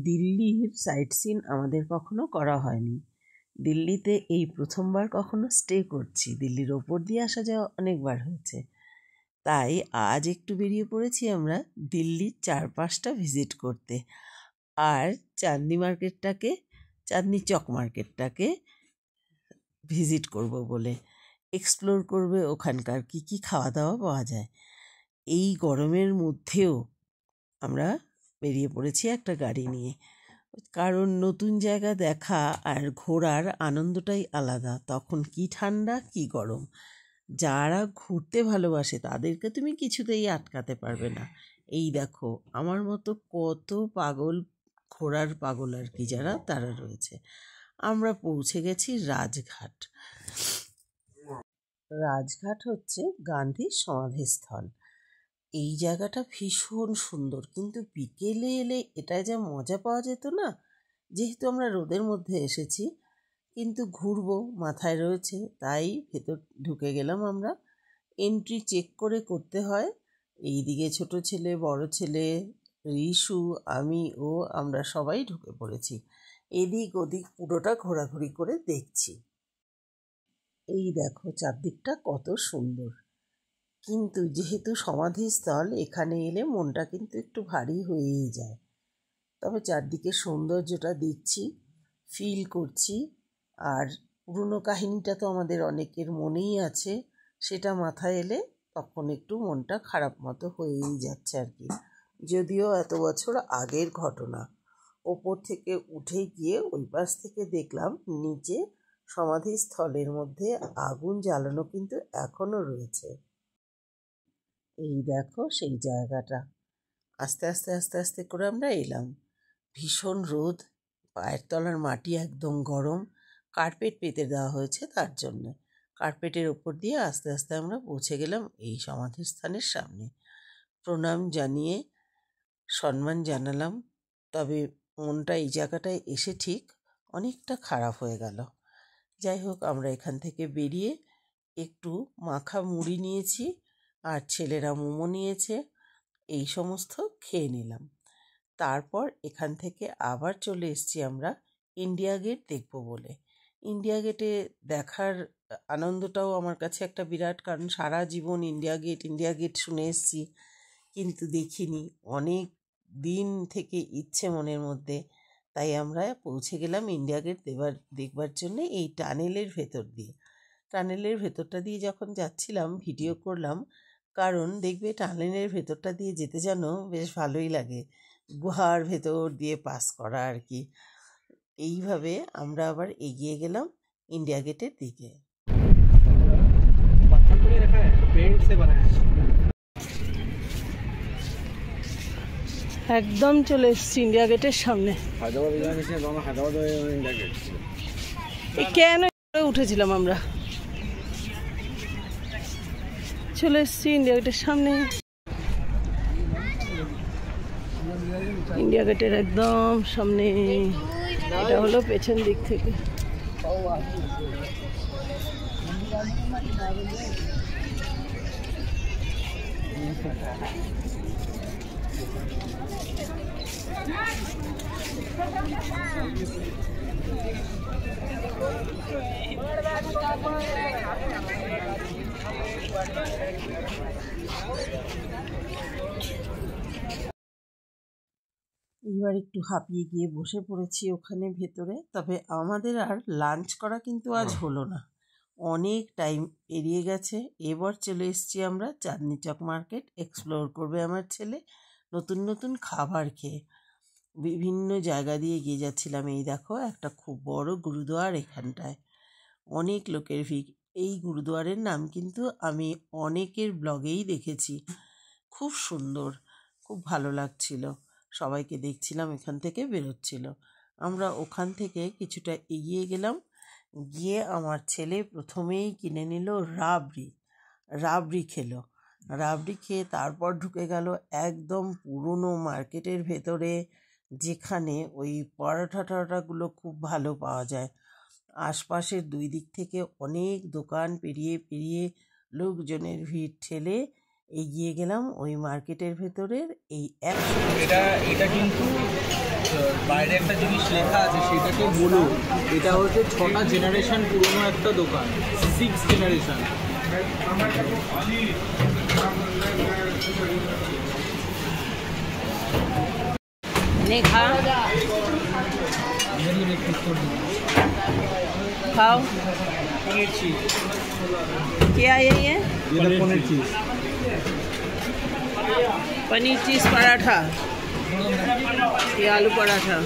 দিল্লির site scene আমাদের কখনো করা হয়নি। দিল্লিতে এই প্রথমবার কখনো স্টে করছি। দিল্লির ওপর দিয়ে আসা যাওয়া অনেকবার হয়েছে, তাই আজ একটু বেরিয়ে পড়েছি আমরা দিল্লির চারপাশটা ভিজিট করতে, আর চাঁদনি চক মার্কেটটাকে ভিজিট করব বলে, এক্সপ্লোর করবে ওখানকার কি কি খাওয়া দাওয়া পাওয়া যায়। এই গরমের মধ্যেও আমরা বেরিয়ে পড়েছি একটা গাড়ি নিয়ে, কারণ নতুন জায়গা দেখা আর ঘোরার আনন্দটাই আলাদা। তখন কি ঠান্ডা কি গরম, যারা ঘুরতে ভালোবাসে তাদেরকে তুমি কিছুতেই আটকাতে পারবে না। এই দেখো আমার মতো কত পাগল, ঘোরার পাগল আর কি যারা, তারা রয়েছে। আমরা পৌঁছে গেছি রাজঘাট। রাজঘাট হচ্ছে গান্ধীর সমাধিস্থল। এই জায়গাটা ভীষণ সুন্দর, কিন্তু বিকেলে এলে এটা যা মজা পাওয়া যেত না। যেহেতু আমরা রোদের মধ্যে এসেছি, কিন্তু ঘুরবো মাথায় রয়েছে, তাই ভেতর ঢুকে গেলাম আমরা। এন্ট্রি চেক করে করতে হয়। এইদিকে ছোট ছেলে, বড় ছেলে, রিশু, আমি ও আমরা সবাই ঢুকে পড়েছি। এদিক ওদিক পুরোটা ঘোরাঘুরি করে দেখছি। এই দেখো চারদিকটা কত সুন্দর, কিন্তু যেহেতু সমাধিস্থল, এখানে এলে মনটা কিন্তু একটু ভারী হয়েই যায়। তবে চারদিকে সৌন্দর্যটা দেখছি, ফিল করছি, আর পুরনো কাহিনীটা তো আমাদের অনেকের মনেই আছে, সেটা মাথায় এলে তখন একটু মনটা খারাপ মতো হয়েই যাচ্ছে আর কি। যদিও এত বছর আগের ঘটনা। ওপর থেকে উঠে গিয়ে ওই পাশ থেকে দেখলাম নিচে সমাধিস্থলের মধ্যে আগুন জ্বালানো কিন্তু এখনও রয়েছে। এই দেখো সেই জায়গাটা। আস্তে আস্তে আস্তে আস্তে করে আমরা এলাম। ভীষণ রোদ, পায়ের তলার মাটি একদম গরম। কার্পেট পেতে দেওয়া হয়েছে তার জন্য। কার্পেটের ওপর দিয়ে আস্তে আস্তে আমরা পৌঁছে গেলাম এই সমাধিস্থানের সামনে। প্রণাম জানিয়ে সম্মান জানালাম, তবে মনটা এই জায়গাটায় এসে ঠিক অনেকটা খারাপ হয়ে গেল। যাই হোক, আমরা এখান থেকে বেরিয়ে একটু মাখা মুড়ি নিয়েছি, আর ছেলেরা মোমো নিয়েছে, এই সমস্ত খেয়ে নিলাম। তারপর এখান থেকে আবার চলে এসেছি আমরা ইন্ডিয়া গেট দেখব বলে। ইন্ডিয়া গেটে দেখার আনন্দটাও আমার কাছে একটা বিরাট, কারণ সারা জীবন ইন্ডিয়া গেট শুনে এসেছি, কিন্তু দেখিনি। অনেক দিন থেকে ইচ্ছে মনের মধ্যে, তাই আমরা পৌঁছে গেলাম ইন্ডিয়া গেট দেখবার জন্যে এই টানেলের ভেতর দিয়ে। টানেলের ভেতরটা দিয়ে যখন যাচ্ছিলাম ভিডিও করলাম, কারণ দেখবে টানেলের ভেতরটা দিয়ে যেতে যেন বেশ ভালোই লাগে, গুহার ভেতর দিয়ে পাস করা আর কি। এইভাবে আমরা আবার এগিয়ে গেলাম ইন্ডিয়া গেটের দিকে। একদম চলে এসেছি ইন্ডিয়া গেটের সামনে। কেন উঠেছিলাম আমরা, চলে এসেছি ইন্ডিয়া গেটের সামনে। ইন্ডিয়া গেটের একদম সামনে, এটা হলো পেছন দিক থেকে। এইবার একটু হাঁপিয়ে গিয়ে বসে পড়েছি ওখানে ভেতরে। তবে আমাদের আর লাঞ্চ করা কিন্তু আজ হলো না, অনেক টাইম এড়িয়ে গেছে। এবার চলে এসেছি আমরা চাঁদনি চক মার্কেট। এক্সপ্লোর করবে আমার ছেলে, নতুন নতুন খাবার খেয়ে। বিভিন্ন জায়গা দিয়ে এগিয়ে যাচ্ছিলাম। এই দেখো একটা খুব বড় গুরুদুয়ার, এখানটায় অনেক লোকের ভিড়। এই গুরুদুয়ারের নাম কিন্তু আমি অনেকের ব্লগেই দেখেছি। খুব সুন্দর, খুব ভালো লাগছিল, সবাইকে দেখছিলাম এখান থেকে বেরোচ্ছিল। আমরা ওখান থেকে কিছুটা এগিয়ে গেলাম, গিয়ে আমার ছেলে প্রথমেই কিনে নিল রাবড়ি খেলো। রাবড়ি খেয়ে তারপর ঢুকে গেল একদম পুরনো মার্কেটের ভেতরে, যেখানে ওই পরোটাগুলো খুব ভালো পাওয়া যায়। আশপাশের দুই দিক থেকে অনেক দোকান পেরিয়ে পেরিয়ে লোকজনের ভিড় ঠেলে এগিয়ে গেলাম ওই মার্কেটের ভেতরের এই এটা কিন্তু বাইরে একটা জিনিস লেখা আছে সেটাকে বলো। এটা হচ্ছে 6টা জেনারেশন পুরনো একটা দোকান, 6 জেনারেশন। खाओ। पनीर चीज। क्या है ये? पनीर चीज। पनीर चीज पराठा, ये आलू पराठा।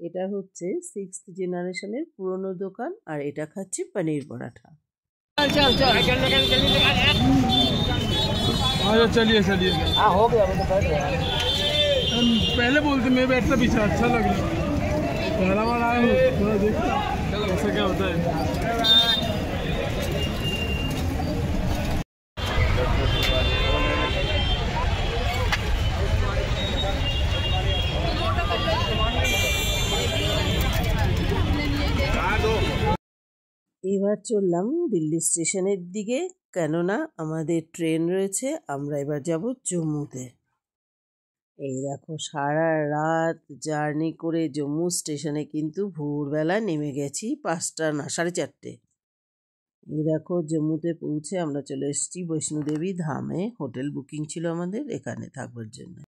এটা হচ্ছে 6th জেনারেশনের পুরনো দোকান আর এটা খাচ্ছি পনির পরাঠা। चलिए चलिए। हाँ हो गया, तो बैठ गया। पहले बोलते मैं बैठता पीछे, अच्छा लग रहा। पहला बार आया हूँ, थोड़ा देखता कैसा क्या होता है। এবার চললাম দিল্লি স্টেশনের দিকে, কেননা আমাদের ট্রেন রয়েছে। আমরা এবার যাব জম্মুতে। এই দেখো সারা রাত জার্নি করে জম্মু স্টেশনে কিন্তু ভোরবেলা নেমে গেছি 5টা না 4:30। এই দেখো জম্মুতে পৌঁছে আমরা চলে এসেছি বৈষ্ণোদেবী ধামে। হোটেল বুকিং ছিল আমাদের এখানে থাকবার জন্য।